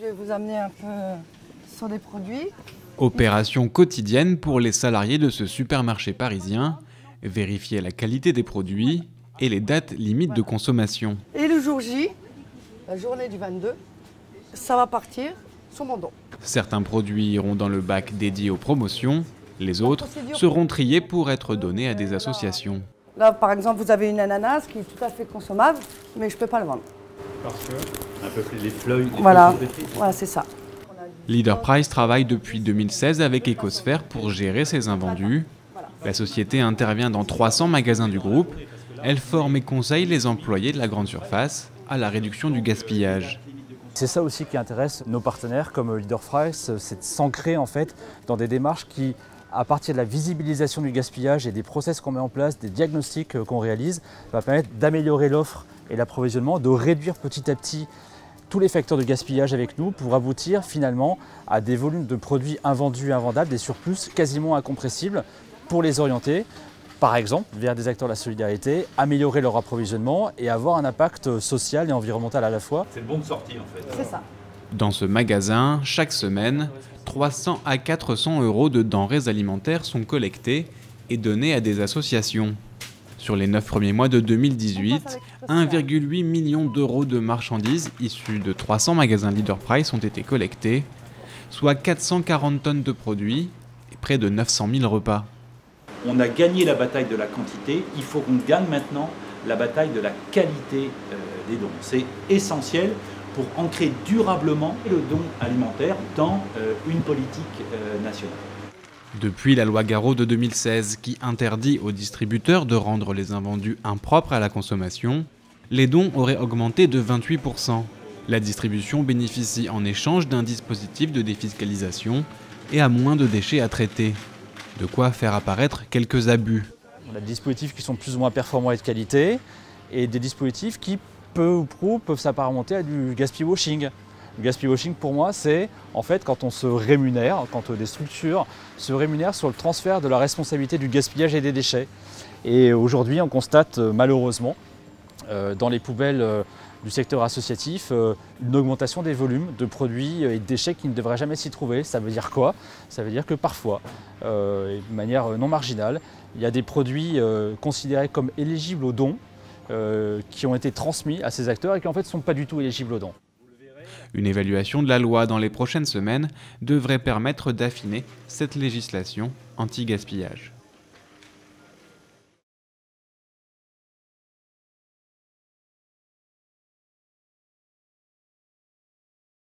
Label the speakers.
Speaker 1: Je vais vous amener un peu sur des produits.
Speaker 2: Opération quotidienne pour les salariés de ce supermarché parisien, vérifier la qualité des produits et les dates limites de consommation.
Speaker 1: Et le jour J, la journée du 22, ça va partir sur mon dos.
Speaker 2: Certains produits iront dans le bac dédié aux promotions, les autres seront triés pour être donnés à des associations.
Speaker 1: Là, par exemple, vous avez une ananas qui est tout à fait consommable, mais je ne peux pas le vendre.
Speaker 3: Parce que un peu les feuilles.
Speaker 1: Voilà, c'est ça.
Speaker 2: Leader Price travaille depuis 2016 avec Ecosphère pour gérer ses invendus. La société intervient dans 300 magasins du groupe. Elle forme et conseille les employés de la grande surface à la réduction du gaspillage.
Speaker 4: C'est ça aussi qui intéresse nos partenaires comme Leader Price, c'est de s'ancrer en fait dans des démarches qui, à partir de la visibilisation du gaspillage et des process qu'on met en place, des diagnostics qu'on réalise, va permettre d'améliorer l'offre et l'approvisionnement, de réduire petit à petit tous les facteurs de gaspillage avec nous pour aboutir finalement à des volumes de produits invendus et invendables, des surplus quasiment incompressibles pour les orienter, par exemple vers des acteurs de la solidarité, améliorer leur approvisionnement et avoir un impact social et environnemental à la fois.
Speaker 3: C'est le bon de sortie en fait.
Speaker 1: C'est ça.
Speaker 2: Dans ce magasin, chaque semaine, 300 à 400 € de denrées alimentaires sont collectés et donnés à des associations. Sur les 9 premiers mois de 2018, 1,8 million d'euros de marchandises issues de 300 magasins Leader Price ont été collectés, soit 440 tonnes de produits et près de 900 000 repas.
Speaker 3: On a gagné la bataille de la quantité, il faut qu'on gagne maintenant la bataille de la qualité des dons. C'est essentiel pour ancrer durablement le don alimentaire dans une politique nationale.
Speaker 2: Depuis la loi Garot de 2016 qui interdit aux distributeurs de rendre les invendus impropres à la consommation, les dons auraient augmenté de 28%. La distribution bénéficie en échange d'un dispositif de défiscalisation et a moins de déchets à traiter. De quoi faire apparaître quelques abus.
Speaker 4: On a des dispositifs qui sont plus ou moins performants et de qualité et des dispositifs qui, peu ou prou, peuvent s'apparenter à du gaspillage-washing. Le gaspillage-washing pour moi c'est en fait quand on se rémunère, quand des structures se rémunèrent sur le transfert de la responsabilité du gaspillage et des déchets. Et aujourd'hui on constate malheureusement dans les poubelles du secteur associatif une augmentation des volumes de produits et de déchets qui ne devraient jamais s'y trouver. Ça veut dire quoi? Ça veut dire que parfois, de manière non marginale, il y a des produits considérés comme éligibles aux dons qui ont été transmis à ces acteurs et qui en fait ne sont pas du tout éligibles aux dons.
Speaker 2: Une évaluation de la loi dans les prochaines semaines devrait permettre d'affiner cette législation anti-gaspillage.